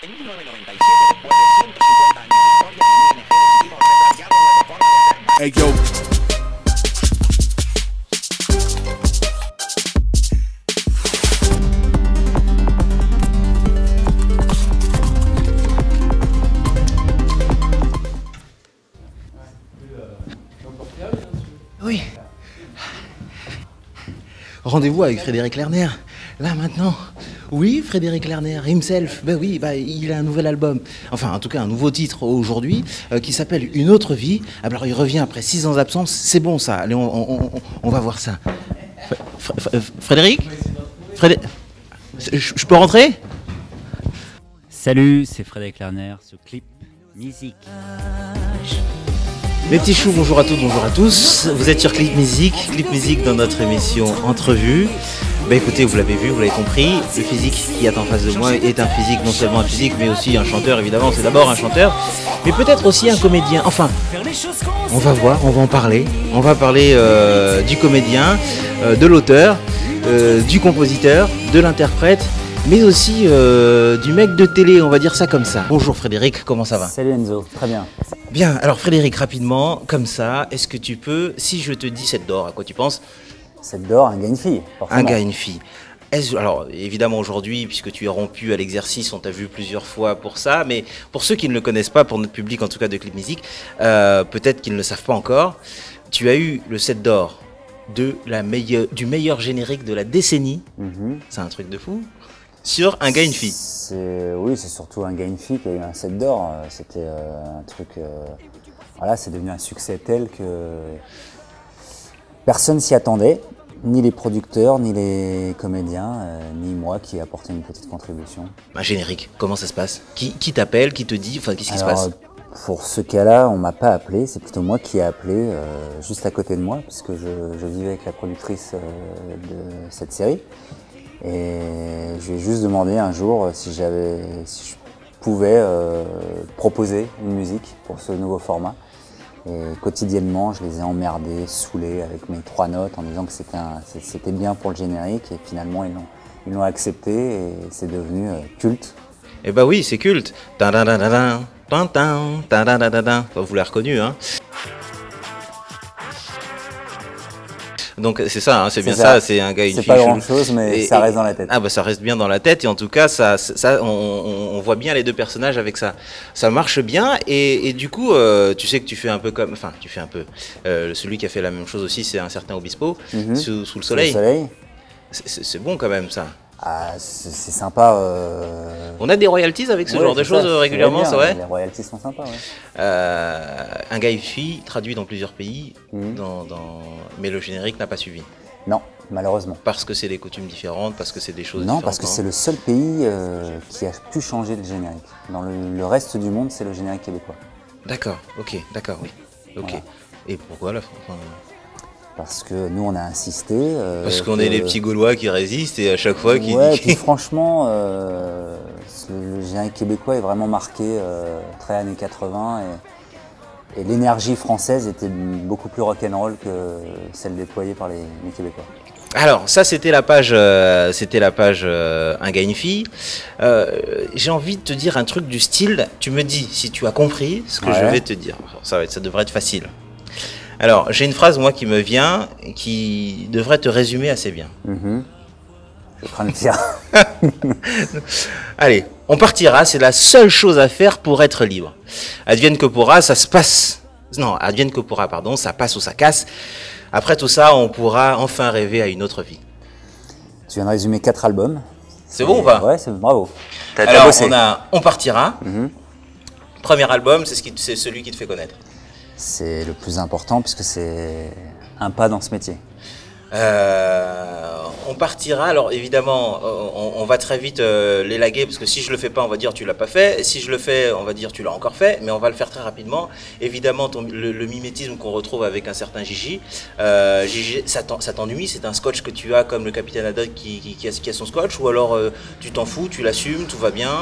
En 1997, después de 150 años de historia, ING decidimos replantear nuestra forma de hacer. Hey yo. Oui. Rendez-vous avec Frédéric Lerner, là maintenant. Oui, Frédéric Lerner, himself. Ben oui, il a un nouvel album. Enfin, en tout cas, un nouveau titre aujourd'hui qui s'appelle Une autre vie. Alors, il revient après 6 ans d'absence. C'est bon, ça. Allez, on va voir ça. Frédéric je peux rentrer? Salut, c'est Frédéric Lerner, ce clip musique. Les petits choux, bonjour à toutes, bonjour à tous. Vous êtes sur Clip Musique dans notre émission Entrevue. Ben écoutez, vous l'avez vu, vous l'avez compris, le physique qui est en face de moi est un physique, non seulement un physique, mais aussi un chanteur, évidemment, c'est d'abord un chanteur, mais peut-être aussi un comédien. Enfin, on va voir, on va en parler. On va parler du comédien, de l'auteur, du compositeur, de l'interprète, mais aussi du mec de télé, on va dire ça comme ça. Bonjour Frédéric, comment ça va? Salut Enzo, très bien. Bien, alors Frédéric, rapidement, comme ça, est-ce que tu peux, si je te dis 7 d'or, à quoi tu penses? 7 d'or, un gars, une fille. Forcément. Un gars, une fille. Alors, évidemment, aujourd'hui, puisque tu es rompu à l'exercice, on t'a vu plusieurs fois pour ça, mais pour ceux qui ne le connaissent pas, pour notre public en tout cas de Clip Musique, peut-être qu'ils ne le savent pas encore, tu as eu le 7 d'or du meilleur générique de la décennie, c'est un truc de fou, sur un gars, une fille. Oui, c'est surtout un gars, une fille qui a eu un 7 d'or. C'était un truc... voilà, c'est devenu un succès tel que personne s'y attendait. Ni les producteurs, ni les comédiens, ni moi qui ai apporté une petite contribution. Un générique, comment ça se passe? Qui t'appelle, qui te dit, enfin qu'est-ce qui se passe? Pour ce cas-là, on m'a pas appelé, c'est plutôt moi qui ai appelé, juste à côté de moi, puisque je vivais avec la productrice de cette série. Et je lui ai juste demandé un jour si je pouvais proposer une musique pour ce nouveau format. Et quotidiennement, je les ai emmerdés, saoulés avec mes 3 notes en disant que c'était bien pour le générique. Et finalement, ils l'ont accepté et c'est devenu culte. Eh bah oui, c'est culte. Vous l'avez reconnu, hein? Donc c'est ça, hein, c'est bien ça, c'est un gars, une fille. C'est pas grand chose, mais ça reste dans la tête. Ah bah ça reste bien dans la tête et en tout cas on voit bien les deux personnages avec ça. Ça marche bien et du coup tu sais que tu fais un peu comme, enfin tu fais un peu, celui qui a fait la même chose aussi c'est un certain Obispo, sous le soleil. C'est bon quand même ça. Ah, c'est sympa. On a des royalties avec ce genre de choses régulièrement, ça ouais. Les royalties sont sympas, ouais. Un gars et une fille traduit dans plusieurs pays, mais le générique n'a pas suivi. Non, malheureusement. Parce que c'est des coutumes différentes, parce que c'est des choses différentes. Non, parce que c'est le seul pays qui a pu changer le générique. Dans le reste du monde, c'est le générique québécois. D'accord, ok, d'accord, oui. Ok. Voilà. Et pourquoi la France? Parce que nous, on a insisté. Parce qu'on est les petits Gaulois qui résistent et à chaque fois qui... Ouais, puis franchement, le générique québécois est vraiment marqué très années 80 et l'énergie française était beaucoup plus rock'n'roll que celle déployée par les Québécois. Alors, ça, c'était la page Un gars, une fille. J'ai envie de te dire un truc du style, tu me dis si tu as compris ce que je vais te dire. Ça devrait être facile. Alors, j'ai une phrase, moi, qui me vient, qui devrait te résumer assez bien. Je crains le pire. Allez, on partira, c'est la seule chose à faire pour être libre. Advienne que pourra, ça se passe. Non, advienne que pourra, pardon, ça passe ou ça casse. Après tout ça, on pourra enfin rêver à une autre vie. Tu viens de résumer 4 albums. C'est bon ou pas? Ouais, bravo. Alors, on partira. Premier album, c'est celui qui te fait connaître. C'est le plus important puisque c'est un pas dans ce métier. On partira, alors évidemment, on va très vite l'élaguer parce que si je le fais pas, on va dire tu l'as pas fait. Et si je le fais, on va dire tu l'as encore fait, mais on va le faire très rapidement. Évidemment, le mimétisme qu'on retrouve avec un certain Gigi, Gigi ça t'ennuie, c'est un scotch que tu as comme le capitaine Haddock qui a son scotch, ou alors tu t'en fous, tu l'assumes, tout va bien.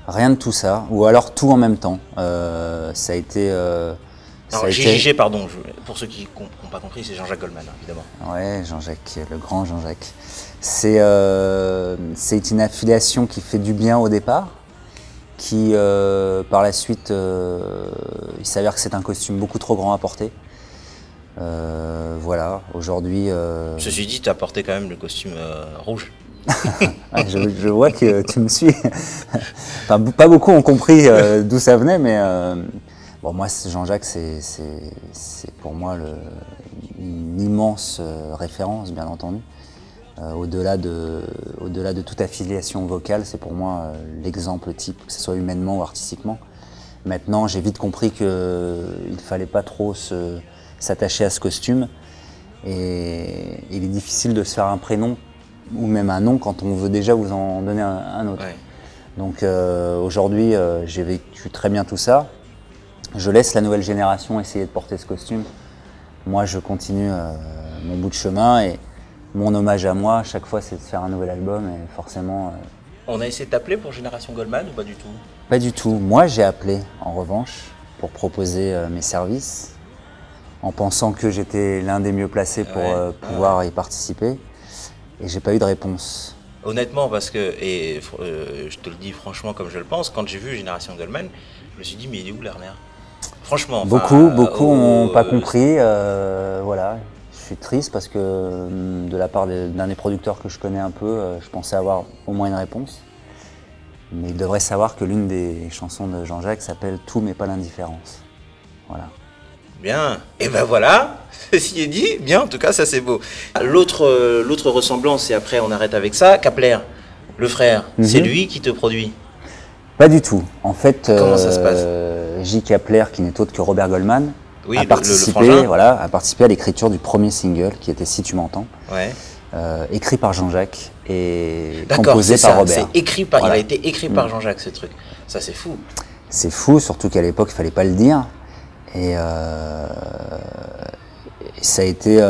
Rien de tout ça, ou alors tout en même temps. Ça a été... alors, GG, pardon, pour ceux qui n'ont pas compris, c'est Jean-Jacques Goldman, évidemment. Ouais, Jean-Jacques, le grand Jean-Jacques. C'est une affiliation qui fait du bien au départ, qui par la suite, il s'avère que c'est un costume beaucoup trop grand à porter. Voilà, aujourd'hui... Ceci dit, tu as porté quand même le costume rouge. je vois que tu me suis. Enfin, pas beaucoup ont compris d'où ça venait, mais bon, moi, Jean-Jacques, c'est pour moi une immense référence, bien entendu. Au-delà de toute affiliation vocale, c'est pour moi l'exemple type, que ce soit humainement ou artistiquement. Maintenant, j'ai vite compris qu'il ne fallait pas trop s'attacher à ce costume. Et il est difficile de se faire un prénom ou même un nom quand on veut déjà vous en donner un autre. Ouais. Donc aujourd'hui, j'ai vécu très bien tout ça. Je laisse la nouvelle génération essayer de porter ce costume. Moi, je continue mon bout de chemin et mon hommage à moi, à chaque fois, c'est de faire un nouvel album et forcément... On a essayé de t'appeler pour Génération Goldman ou pas du tout? Pas du tout. Moi, j'ai appelé, en revanche, pour proposer mes services, en pensant que j'étais l'un des mieux placés pour pouvoir y participer. Et j'ai pas eu de réponse. Honnêtement, parce que, et je te le dis franchement comme je le pense, quand j'ai vu Génération Goldman, je me suis dit, mais il est où Lerner? Franchement. Beaucoup n'ont pas compris. Voilà. Je suis triste parce que de la part d'un des producteurs que je connais un peu, je pensais avoir au moins une réponse. Mais il devrait savoir que l'une des chansons de Jean-Jacques s'appelle « Tout mais pas l'indifférence ». Voilà. Bien, et ben voilà, ceci est dit, bien, en tout cas ça c'est beau. L'autre ressemblance, et après on arrête avec ça, Kapler, le frère, c'est lui qui te produit? Pas du tout. En fait, comment ça se passe? J. Kapler, qui n'est autre que Robert Goldman, oui, a participé à l'écriture du premier single qui était Si tu m'entends, écrit par Jean-Jacques et composé par Robert. C'est écrit par, il a été écrit par Jean-Jacques, ce truc. Ça c'est fou. C'est fou, surtout qu'à l'époque il fallait pas le dire. Et ça a été,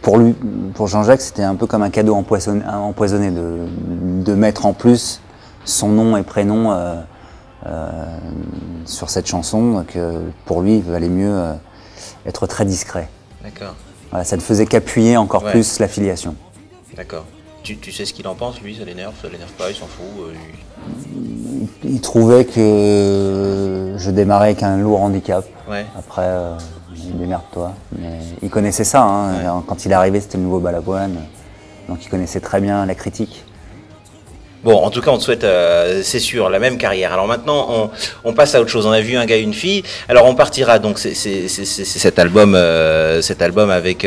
pour Jean-Jacques, c'était un peu comme un cadeau empoisonné de mettre en plus son nom et prénom sur cette chanson. Donc pour lui, il valait mieux être très discret. D'accord. Voilà, ça ne faisait qu'appuyer encore plus l'affiliation. D'accord. Tu sais ce qu'il en pense, lui? Ça l'énerve pas, il s'en fout Il trouvait que je démarrais avec un lourd handicap. Ouais. Après, démerde-toi. Mais il connaissait ça. Hein. Quand il est arrivé, c'était le nouveau Balavoine. Donc il connaissait très bien la critique. Bon, en tout cas, on te souhaite, c'est sûr, la même carrière. Alors maintenant, on passe à autre chose. On a vu un gars et une fille. Alors on partira, donc c'est cet album avec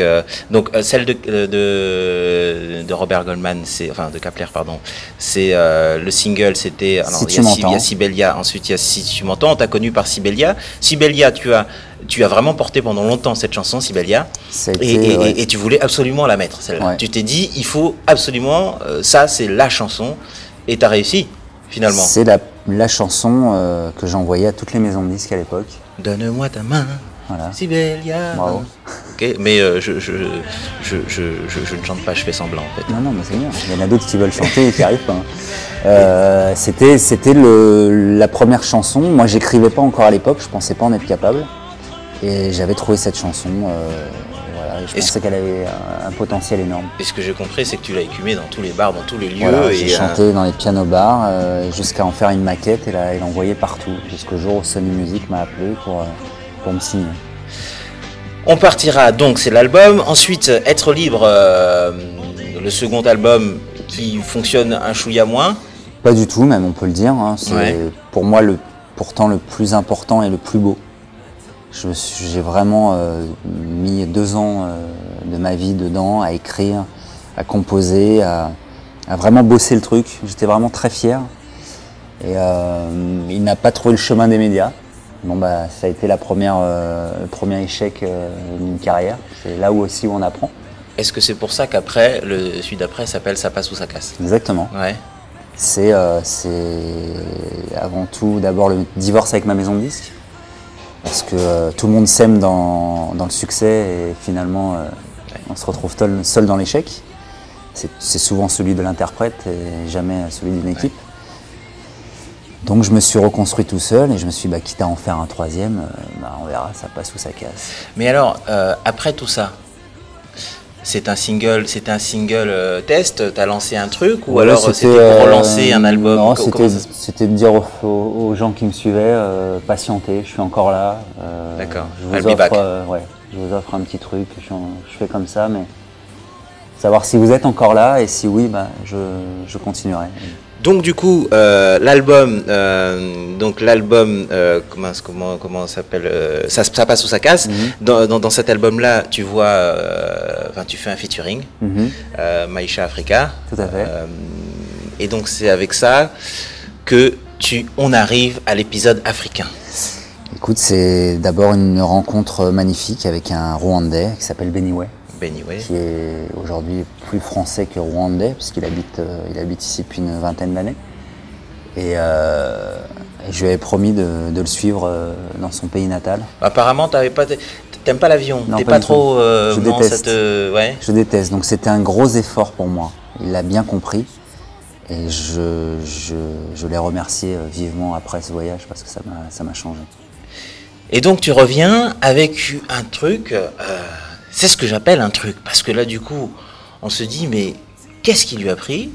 donc celle de Robert Goldman, enfin de Kapler, pardon. C'est le single, c'était alors Si il y a Sibélia, ensuite il y a Si tu m'entends. On t'a connu par Sibélia. Sibélia, tu as vraiment porté pendant longtemps cette chanson, Sibélia, et tu voulais absolument la mettre, celle-là. Ouais. Tu t'es dit, il faut absolument, ça c'est la chanson, et tu as réussi, finalement. C'est la chanson que j'envoyais à toutes les maisons de disques à l'époque. Donne-moi ta main, voilà. Sibélia. Bravo. Ok, mais je ne chante pas, je fais semblant en fait. Non, mais c'est bien. Il y en a d'autres qui veulent chanter et qui arrivent pas. C'était la première chanson. Moi, j'écrivais pas encore à l'époque, je pensais pas en être capable. Et j'avais trouvé cette chanson, voilà, je pensais qu'elle avait un potentiel énorme. Et ce que j'ai compris, c'est que tu l'as écumée dans tous les bars, dans tous les lieux. Voilà, j'ai chanté dans les pianos-bars jusqu'à en faire une maquette et l'envoyer partout. Jusqu'au jour où Sony Music m'a appelé pour me signer. On partira donc, c'est l'album. Ensuite, Être libre, le second album qui fonctionne un chouïa moins. Pas du tout, même on peut le dire. Hein. C'est pour moi pourtant le plus important et le plus beau. J'ai vraiment mis 2 ans de ma vie dedans, à écrire, à composer, à vraiment bosser le truc. J'étais vraiment très fier. Et il n'a pas trouvé le chemin des médias. Bon, bah, ça a été le premier échec d'une carrière. C'est là où on apprend. Est-ce que c'est pour ça qu'après, celui d'après s'appelle Ça passe ou ça casse? Exactement. Ouais. C'est avant tout d'abord le divorce avec ma maison de disques. Parce que tout le monde s'aime dans le succès et finalement on se retrouve seul dans l'échec. C'est souvent celui de l'interprète et jamais celui d'une équipe. Donc je me suis reconstruit tout seul et je me suis dit, quitte à en faire un troisième, on verra, ça passe ou ça casse. Mais alors, après tout ça, c'était un single test, t'as lancé un truc ou Ouais, alors c'était pour relancer un album? Non, Comment ça c'était de dire aux gens qui me suivaient, patientez, je suis encore là. D'accord, Je I'll vous be back. offre, ouais, je vous offre un petit truc, je fais comme ça, mais savoir si vous êtes encore là et si oui, bah, je continuerai. Donc du coup, l'album, comment ça s'appelle, ça passe ou ça casse. Dans cet album-là, tu vois, tu fais un featuring, Maïcha Africa. Tout à fait. Et donc c'est avec ça que on arrive à l'épisode africain. Écoute, c'est d'abord une rencontre magnifique avec un Rwandais qui s'appelle Beniwe. Beniwe. Qui est aujourd'hui plus français que rwandais, puisqu'il habite ici depuis une vingtaine d'années. Et je lui avais promis de le suivre dans son pays natal. Apparemment, t'aimes pas l'avion, Non, t'es pas pas du trop tout. Je dans déteste. ouais. Je déteste, donc c'était un gros effort pour moi. Il l'a bien compris. Et je l'ai remercié vivement après ce voyage parce que ça m'a changé. Et donc tu reviens avec un truc, c'est ce que j'appelle un truc, parce que là du coup, on se dit mais qu'est-ce qui lui a pris?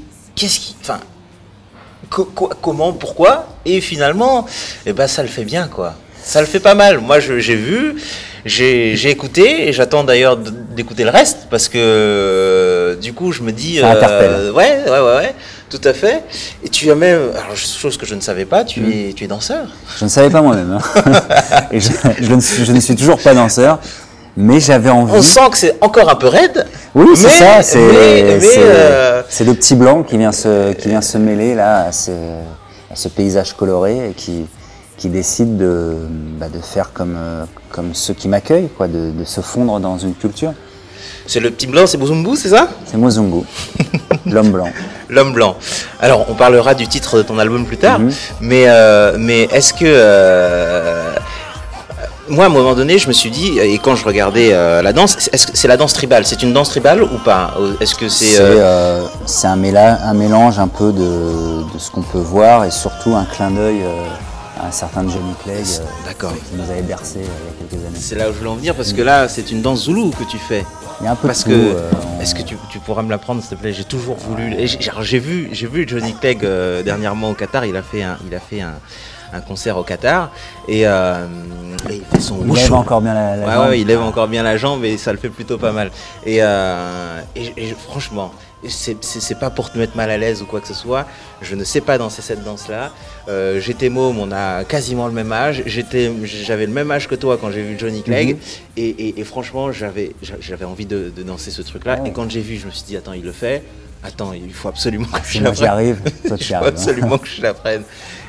Comment, pourquoi? Et finalement, eh ben ça le fait bien quoi. Ça le fait pas mal. Moi j'ai vu, j'ai écouté et j'attends d'ailleurs d'écouter le reste parce que du coup je me dis ça interpelle. Ouais, tout à fait. Et tu as même, alors chose que je ne savais pas, tu es danseur. Je ne savais pas moi-même. Hein. Et je ne suis toujours pas danseur, mais j'avais envie. On sent que c'est encore un peu raide. Oui, c'est ça. C'est le petit blanc qui vient se mêler là à ce paysage coloré et qui décide de faire comme ceux qui m'accueillent, quoi, de se fondre dans une culture. C'est le petit blanc, c'est Muzungu, c'est ça? C'est Muzungu, l'homme blanc. L'homme blanc. Alors, on parlera du titre de ton album plus tard, mais est-ce que... moi, à un moment donné, je me suis dit, et quand je regardais la danse, est-ce que c'est la danse tribale? C'est une danse tribale ou pas? Est-ce que c'est... C'est un mélange un peu de ce qu'on peut voir et surtout un clin d'œil à un certain Johnny Clegg qui nous avait bercé il y a quelques années. C'est là où je voulais en venir parce que là, c'est une danse zoulou que tu fais. Il y a un peu parce de tout, est-ce que tu pourras me l'apprendre s'il te plaît? J'ai toujours voulu. J'ai vu Johnny Clegg dernièrement au Qatar. Il a fait un concert au Qatar et il fait son il lève encore bien la jambe. Ouais, il lève encore bien la jambe et ça le fait plutôt pas mal. Et franchement, c'est pas pour te mettre mal à l'aise ou quoi que ce soit. Je ne sais pas danser cette danse-là. J'étais môme, on a quasiment le même âge. J'avais le même âge que toi quand j'ai vu Johnny Clegg. Et franchement, j'avais envie de danser ce truc-là. Ouais. Et quand j'ai vu, je me suis dit, attends, il le fait. Attends, il faut absolument que je l'apprenne. J'y arrive, toi tu y arrives. Il faut absolument que je l'apprenne.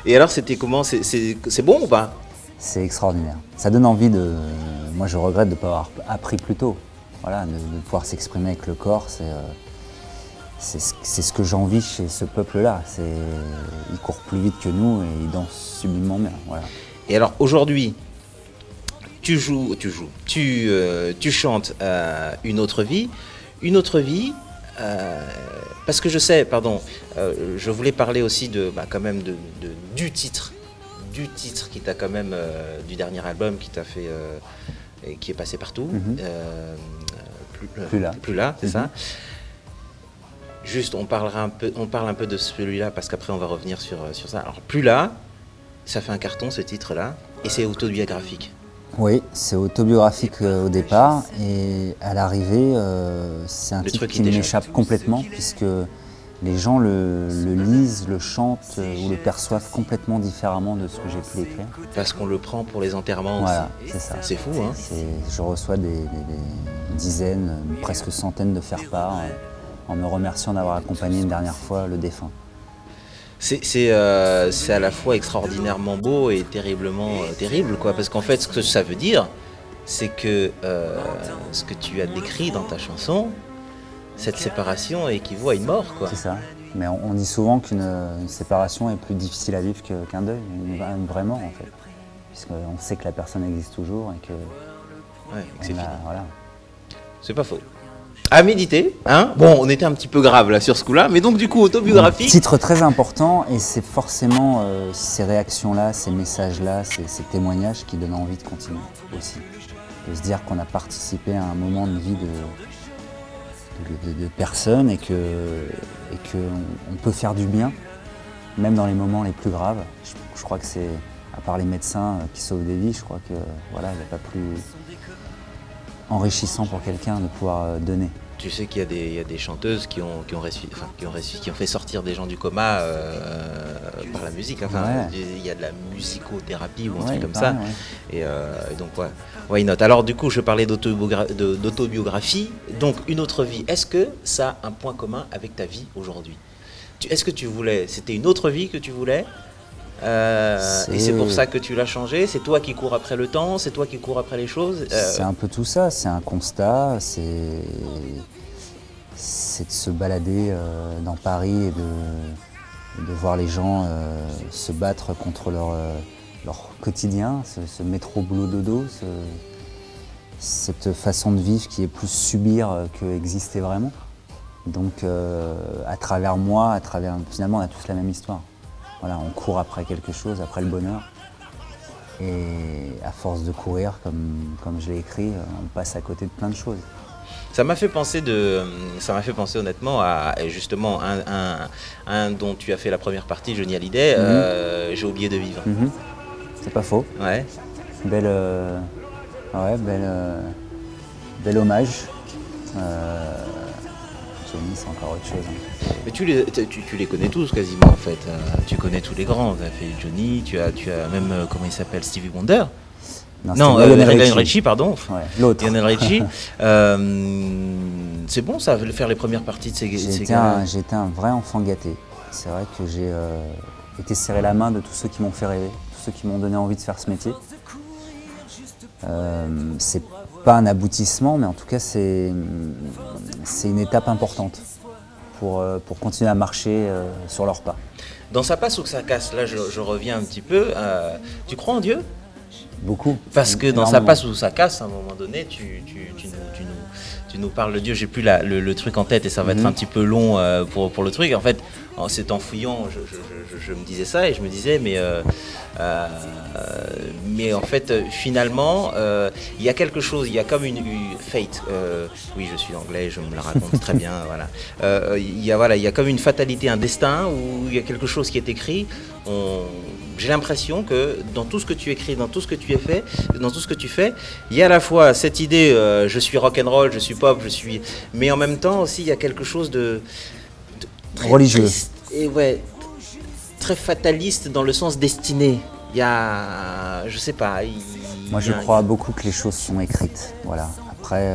Et alors, c'était comment? C'est bon ou pas? C'est extraordinaire. Ça donne envie de... Moi, je regrette de ne pas avoir appris plus tôt. Voilà, de pouvoir s'exprimer avec le corps, c'est ce que j'envie chez ce peuple-là. Il court plus vite que nous et il danse sublimement bien. Voilà. Et alors, aujourd'hui, tu chantes Une autre vie. Une autre vie, parce que je sais, je voulais parler aussi quand même du titre qui t'a quand même, du dernier album qui t'a fait, et qui est passé partout. Plus là, c'est ça. Juste, on parle un peu de celui-là parce qu'après on va revenir sur ça. Alors, Plus là, ça fait un carton ce titre-là, et c'est autobiographique. Oui, c'est autobiographique au départ, et à l'arrivée, c'est un titre qui m'échappe complètement, puisque les gens le lisent, le chantent ou le perçoivent complètement différemment de ce que j'ai pu écrire. Parce qu'on le prend pour les enterrements voilà, aussi. C'est ça. C'est fou, hein? Je reçois des dizaines, presque centaines de faire-part en me remerciant d'avoir accompagné une dernière fois le défunt. C'est à la fois extraordinairement beau et terriblement terrible, quoi. Parce qu'en fait, ce que ça veut dire, c'est que ce que tu as décrit dans ta chanson, cette séparation équivaut à une mort, quoi. C'est ça. Mais on dit souvent qu'une séparation est plus difficile à vivre qu'un deuil, une vraie mort, en fait. Puisqu'on sait que la personne existe toujours et que... Ouais, c'est fini. Voilà. C'est pas faux. À méditer, hein. Bon, on était un petit peu grave là sur ce coup-là, mais donc du coup autobiographique. Un titre très important, et c'est forcément ces réactions-là, ces messages-là, ces témoignages qui donnent envie de continuer aussi. De se dire qu'on a participé à un moment de vie de personnes et que on peut faire du bien, même dans les moments les plus graves. Je crois que c'est, à part les médecins qui sauvent des vies, je crois que voilà, il n'y a pas plus enrichissant pour quelqu'un de pouvoir donner. Tu sais qu'il y a des chanteuses qui ont fait sortir des gens du coma par la musique. Enfin, Ouais. il y a de la musicothérapie ou un Ouais, truc comme pareil, ça. ouais. Et donc, ouais, why not? Alors, du coup, je parlais d'autobiographie. Donc, une autre vie. Est-ce que ça a un point commun avec ta vie aujourd'hui? Est-ce que tu voulais, c'était une autre vie que tu voulais? Et c'est pour ça que tu l'as changé? C'est toi qui cours après le temps? C'est toi qui cours après les choses? C'est un peu tout ça, c'est un constat, c'est de se balader dans Paris et de voir les gens se battre contre leur quotidien, ce métro boulot dodo, cette façon de vivre qui est plus subir que exister vraiment. Donc à travers moi, finalement on a tous la même histoire. Voilà, on court après quelque chose, après le bonheur. Et à force de courir, comme je l'ai écrit, on passe à côté de plein de choses. Ça m'a fait penser honnêtement à justement un dont tu as fait la première partie, Johnny Hallyday, J'ai oublié de vivre. C'est pas faux. Ouais. Bel hommage. Johnny, c'est encore autre chose. Mais tu les connais tous quasiment en fait. Tu connais tous les grands. Tu as fait Johnny, tu as même, comment il s'appelle, Stevie Wonder? Non, Lionel Richie, pardon. Ouais, l'autre. Lionel Richie. C'est bon ça, faire les premières parties de ces gars. J'ai été un vrai enfant gâté. C'est vrai que j'ai été serré la main de tous ceux qui m'ont fait rêver, tous ceux qui m'ont donné envie de faire ce métier. C'est pas un aboutissement, mais en tout cas c'est une étape importante pour continuer à marcher sur leurs pas. Dans Ça passe ou que ça casse, là je reviens un petit peu. Tu crois en Dieu? Beaucoup. Parce que dans Ça passe ou ça casse, à un moment donné, tu nous parles de Dieu. J'ai plus le truc en tête et ça va être un petit peu long pour le truc. En fait, c'est en fouillant, je me disais ça et je me disais, mais en fait, finalement, il y a quelque chose, il y a comme une fate. Oui, je suis anglais, je me la raconte très bien. Voilà. Il y a comme une fatalité, un destin où il y a quelque chose qui est écrit. J'ai l'impression que dans tout ce que tu écris, dans tout ce que tu as fait, dans tout ce que tu fais, il y a à la fois cette idée, je suis rock'n'roll, je suis pop, mais en même temps aussi il y a quelque chose de très religieux triste et ouais, très fataliste dans le sens destiné. Il y a, je sais pas. Moi, je crois beaucoup que les choses sont écrites. Voilà. Après.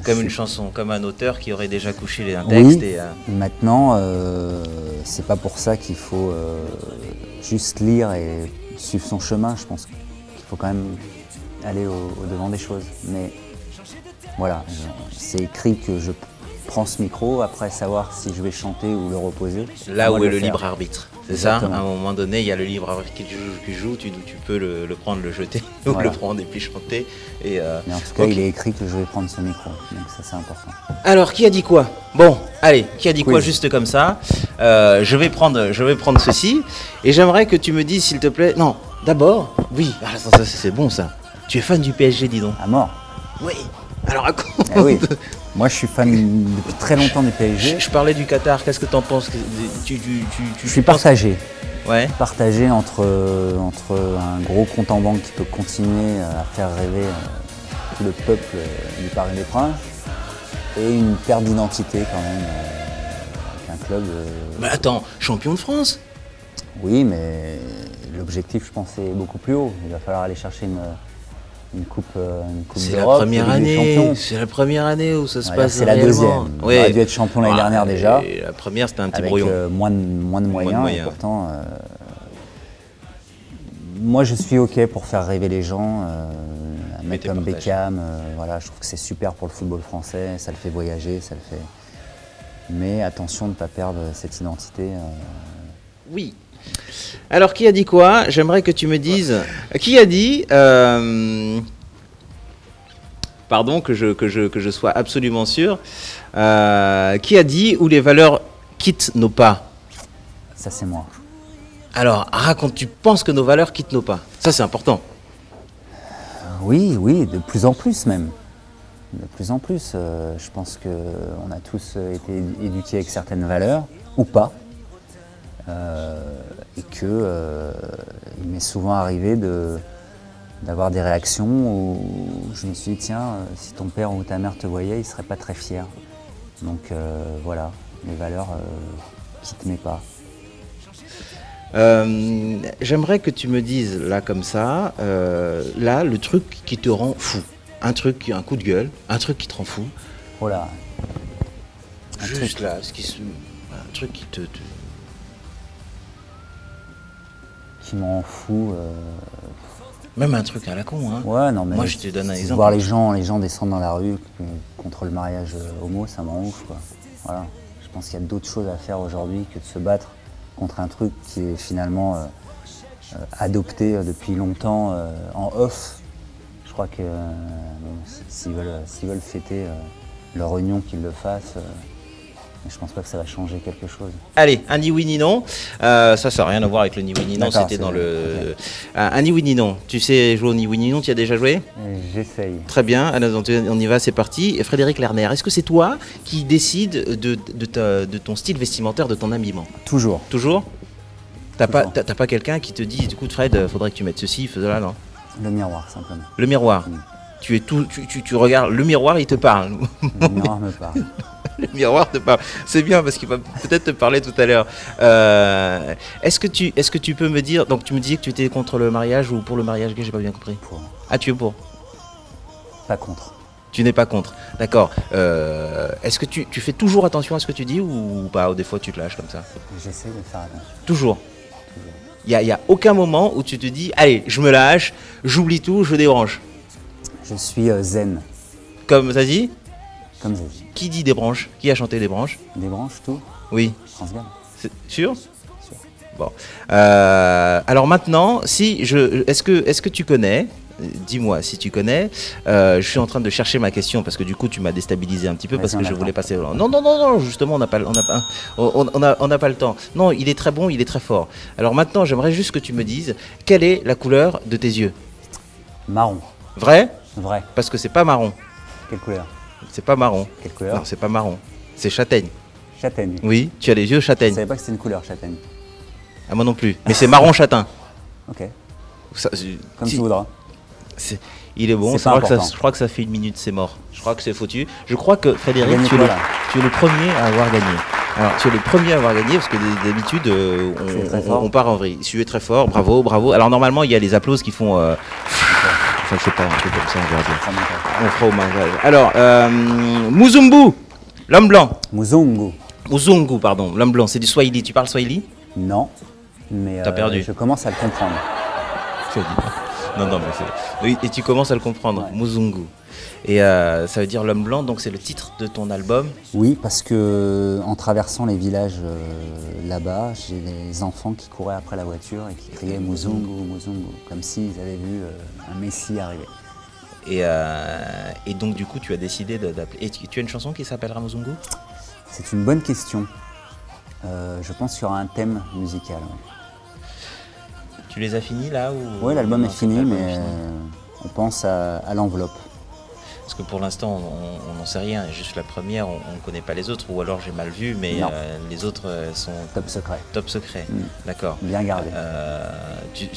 Comme une chanson, comme un auteur qui aurait déjà couché un texte. Oui, maintenant, c'est pas pour ça qu'il faut juste lire et suivre son chemin. Je pense qu'il faut quand même aller au devant des choses. Mais voilà, c'est écrit que je prends ce micro, après savoir si je vais chanter ou le reposer. Là où est le libre arbitre. C'est ça, à un moment donné, il y a le libre arbitre qui joue, tu peux le prendre, le jeter, ou le prendre et puis chanter. Mais en tout cas, il est écrit que je vais prendre ce micro, donc ça c'est important. Alors, qui a dit quoi? Bon, allez, qui a dit quoi juste comme ça? Je vais prendre ceci, et j'aimerais que tu me dises, s'il te plaît... Non, d'abord, oui, ça c'est bon ça. Tu es fan du PSG, dis donc. À mort. Oui, alors raconte. Eh oui. Moi, je suis fan depuis très longtemps du PSG. Je parlais du Qatar, qu'est-ce que tu en penses? Je suis partagé. Ouais. Partagé entre un gros compte en banque qui peut continuer à faire rêver tout le peuple du Parc des Princes et une perte d'identité quand même avec un club. Mais attends, champion de France? Oui, mais l'objectif, je pense, est beaucoup plus haut. Il va falloir aller chercher une coupe d'Europe. C'est la première année où ça se passe. C'est la deuxième. On aurait dû être champion l'année dernière déjà. Et la première, c'était un petit avec brouillon. moins de moyens. Et pourtant, moi, je suis OK pour faire rêver les gens. Un mec comme Beckham, voilà, je trouve que c'est super pour le football français. Ça le fait voyager, ça le fait. Mais attention de ne pas perdre cette identité. Oui. Alors, qui a dit quoi? J'aimerais que tu me dises. Qui a dit pardon, que je sois absolument sûr. Qui a dit où les valeurs quittent nos pas? Ça, c'est moi. Alors, raconte, tu penses que nos valeurs quittent nos pas? Ça, c'est important. Oui, de plus en plus même. de plus en plus. Je pense qu'on a tous été éduqués avec certaines valeurs, ou pas. Et il m'est souvent arrivé d'avoir des réactions où je me suis dit, tiens, si ton père ou ta mère te voyait, ils ne seraient pas très fiers. Donc voilà, les valeurs qui ne te mettent pas. J'aimerais que tu me dises, là, comme ça, là, le truc qui te rend fou. Un coup de gueule, un truc qui te rend fou. Oh là, Juste là, un truc qui me rend fou. Même un truc à la con, hein. Ouais, non, mais moi, je te donne un exemple. Voir les gens descendre dans la rue contre le mariage homo, ça m'en ouf, quoi. Voilà. Je pense qu'il y a d'autres choses à faire aujourd'hui que de se battre contre un truc qui est finalement adopté depuis longtemps en off. Je crois que s'ils veulent fêter leur union, qu'ils le fassent. Mais je pense pas que ça va changer quelque chose. Allez, un ni oui ni non. Ça n'a rien à voir avec le ni oui ni non, c'était dans le... Okay. Un ni oui ni non. Tu sais jouer au ni oui ni non, tu y as déjà joué? J'essaye. Très bien, alors, on y va, c'est parti. Et Frédéric Lerner, est-ce que c'est toi qui décides de ton style vestimentaire, de ton habillement? Toujours. Toujours? T'as pas quelqu'un qui te dit, écoute Fred, faudrait que tu mettes ceci, cela, non? Le miroir, simplement. Le miroir. Tu regardes, le miroir, il te parle. Le miroir me parle. Le miroir te parle. C'est bien parce qu'il va peut-être te parler tout à l'heure. Est-ce que tu peux me dire, donc tu me disais que tu étais contre le mariage ou pour le mariage gay, j'ai pas bien compris. Pour. Ah, tu es pour? Pas contre. Tu n'es pas contre, d'accord. Est-ce que tu fais toujours attention à ce que tu dis ou pas, ou des fois tu te lâches comme ça? J'essaie de faire attention. Toujours. Il n'y a aucun moment où tu te dis, allez, je me lâche, j'oublie tout, je débranche. Je suis zen. Comme Zazie? Comme Zazie. Qui dit des branches? Qui a chanté des branches? Des branches, tout? Oui. France Gall. C'est sûr? Sûr. Bon. Alors maintenant, est-ce que tu connais? Dis-moi si tu connais. Je suis en train de chercher ma question parce que du coup tu m'as déstabilisé un petit peu parce que je voulais passer. Non, justement on n'a pas le temps. Non, il est très bon, il est très fort. Alors maintenant, j'aimerais juste que tu me dises quelle est la couleur de tes yeux. Marron. Vrai? Vrai. Parce que c'est pas marron. Quelle couleur? C'est pas marron. Quelle couleur? Non, c'est pas marron. C'est châtaigne. Châtaigne. Oui, tu as les yeux Je châtaigne. savais pas que c'était une couleur, châtaigne. Ah, moi non plus. Mais c'est marron châtain. Ok. Ça, Comme tu voudras. Il est bon, C'est je crois que ça fait une minute, c'est mort. Je crois que c'est foutu. Je crois que Frédéric, Gagné tu es quoi, là le premier à avoir gagné. Alors, tu es le premier à avoir gagné parce que d'habitude, on part en vrille. Tu es très fort, bravo, bravo. Alors, normalement, il y a les applauses qui font. Enfin, je sais pas, un truc comme ça, on verra bien. On fera au montage. Alors, Muzungu, l'homme blanc. Muzungu, pardon, l'homme blanc, c'est du Swahili. Tu parles Swahili? Non, mais T'as perdu. je commence à le comprendre. Non, mais oui, et tu commences à le comprendre, ouais. Muzungu. Et ça veut dire l'homme blanc, donc c'est le titre de ton album? Oui, parce que en traversant les villages là-bas, j'ai des enfants qui couraient après la voiture et qui criaient Muzungu, Muzungu, comme s'ils avaient vu un messie arriver. Et donc du coup, tu as décidé d'appeler. Et tu as une chanson qui s'appellera Muzungu? C'est une bonne question. Je pense qu'il y aura un thème musical. Ouais. Tu les as finis là ou... Oui, l'album est fini, mais on pense à l'enveloppe. Parce que pour l'instant, on n'en sait rien. Juste la première, on ne connaît pas les autres, ou alors j'ai mal vu, mais les autres sont... Top secret. Top secret, d'accord. Bien gardé.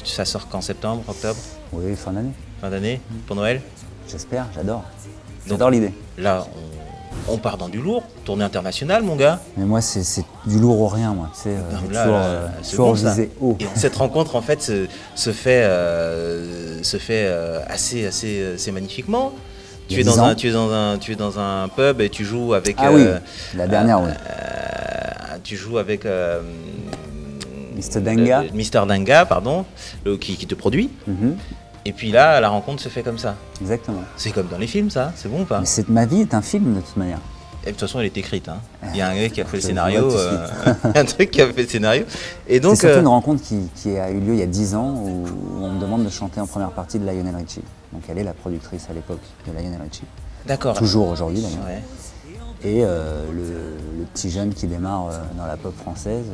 Ça sort qu'en septembre, octobre? Oui, fin d'année. Fin d'année, pour Noël? J'espère, j'adore. J'adore l'idée. Là, on part dans du lourd, tournée internationale, mon gars. Mais moi, c'est du lourd ou rien, moi. Tu sais, j'ai toujours visé haut. Et cette rencontre, en fait, se fait assez magnifiquement. Tu es dans un pub et tu joues avec. Ah oui, la dernière, oui. Tu joues avec. Mr. Denga. Mr. Denga, pardon, qui te produit. Et puis là, la rencontre se fait comme ça. Exactement. C'est comme dans les films, ça. C'est bon ou pas? Mais ma vie est un film, de toute manière. Et de toute façon, elle est écrite. Hein. Il y a un gars qui a fait le scénario. Un truc qui a fait le scénario. Et donc, c'est surtout une rencontre qui a eu lieu il y a 10 ans où on me demande de chanter en première partie de Lionel Richie. Donc elle est la productrice à l'époque de Lionel Richie. D'accord. Toujours aujourd'hui d'ailleurs. Ouais. Et le petit jeune qui démarre dans la pop française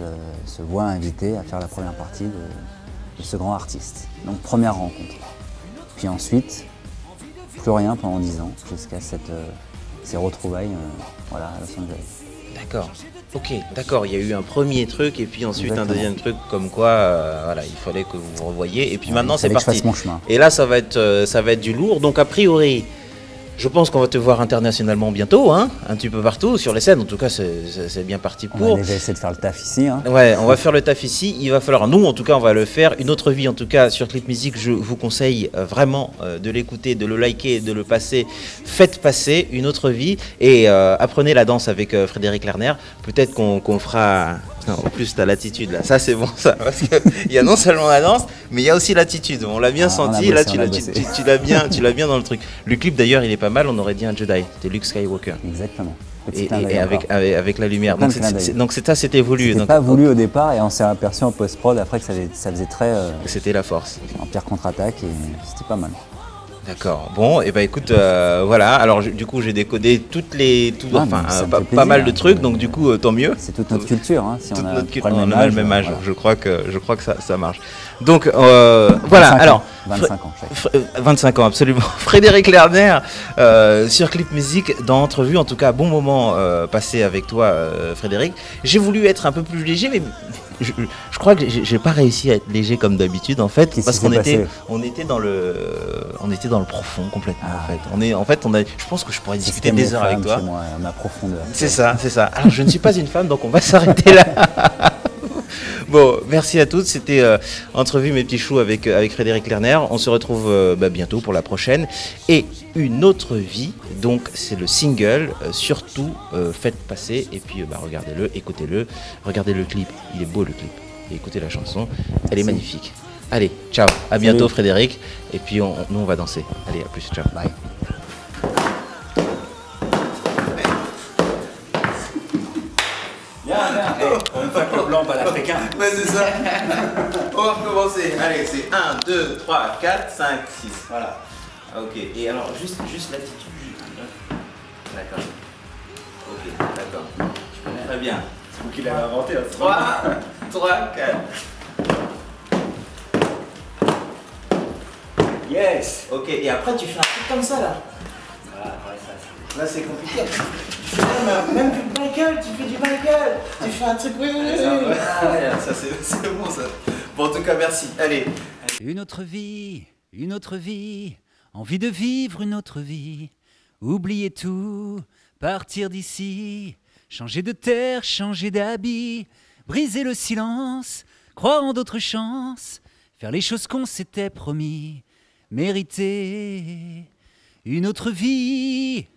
se voit invité à faire la première partie de ce grand artiste. Donc première rencontre. Puis ensuite, plus rien pendant 10 ans, jusqu'à ces retrouvailles voilà, à Los Angeles. D'accord. Ok, d'accord. Il y a eu un premier truc et puis ensuite Exactement. un deuxième truc comme quoi, voilà, il fallait que vous vous revoyiez. Et puis Ouais, maintenant, il c'est fallait que je parti. fasse mon chemin. Et là, ça va être du lourd. Donc, a priori, je pense qu'on va te voir internationalement bientôt, hein, un petit peu partout sur les scènes. En tout cas, c'est bien parti On pour. va déjà essayer de faire le taf ici. Hein. Ouais, on va faire le taf ici. Il va falloir, nous en tout cas, on va le faire. Une autre vie, en tout cas, sur Clip Music, je vous conseille vraiment de l'écouter, de le liker, de le passer. Faites passer une autre vie et apprenez la danse avec Frédéric Lerner. Peut-être qu'on fera. Non, en plus, tu as l'attitude là. Ça, c'est bon, ça. Parce qu'il y a non seulement la danse, mais il y a aussi l'attitude. On l'a bien senti. Là, tu l'as bien dans le truc. Le clip, d'ailleurs, il est pas mal. On aurait dit un Jedi. C'était Luke Skywalker. Exactement. Petit Et, clin d'œil et encore. avec la lumière. Plein Donc, de clins d'œil. donc ça, c'était voulu. C'était Donc, pas voulu au départ et on s'est aperçu en post-prod après que ça faisait très c'était la force. Empire contre-attaque et c'était pas mal. D'accord. Bon, et ben écoute, voilà. Alors du coup, j'ai décodé mais ça me fait pas plaisir, mal de hein. trucs, donc du coup, tant mieux. C'est toute notre culture. Hein, si Toute on a notre pas on le a le même âge. voilà. Je crois que ça marche. Donc voilà. 25 Alors ans, 25 ans. chaque. 25 ans, absolument. Frédéric Lerner sur Clip Music dans Entrevue. En tout cas, bon moment passé avec toi, Frédéric. J'ai voulu être un peu plus léger, mais je crois que j'ai pas réussi à être léger comme d'habitude en fait, Qu'est-ce parce qui qu'on s'est était passé dans le profond complètement Ah. en fait. Je pense que je pourrais C'est ce discuter qu'aiment des les heures avec femmes toi. chez moi, à ma profondeur. C'est ça. Alors je ne suis pas une femme, donc on va s'arrêter là. Bon, merci à toutes. C'était Entrevue mes petits choux avec Frédéric Lerner. On se retrouve bientôt pour la prochaine. Et Une autre vie, donc c'est le single. Surtout, faites passer. Et puis regardez-le, écoutez-le. Regardez le clip, il est beau le clip. Et écoutez la chanson, elle est magnifique. Allez, ciao, à bientôt Salut. Frédéric. Et puis nous on va danser. Allez, à plus, ciao. Bye. On va faire le blanc, pas l'africain. Ouais, c'est ça. On va recommencer. Allez, c'est 1, 2, 3, 4, 5, 6. Voilà. Ok. Et alors, juste l'attitude. D'accord. Ok, d'accord. Très bien. C'est vous qui l'avez inventé. 3, 4. Yes. Ok, et après, tu fais un truc comme ça, là. Là, c'est compliqué. Même du Michael, tu fais du Michael. Tu fais un truc, oui. Ah ouais, ça, c'est bon, ça. Bon, en tout cas, merci. Allez. Une autre vie, envie de vivre une autre vie, oublier tout, partir d'ici, changer de terre, changer d'habit, briser le silence, croire en d'autres chances, faire les choses qu'on s'était promis, mériter une autre vie.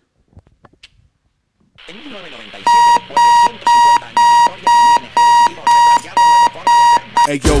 En 1997, después de 150 años de historia, tenía energía decidida a diablo en la forma de hacer. Hey yo,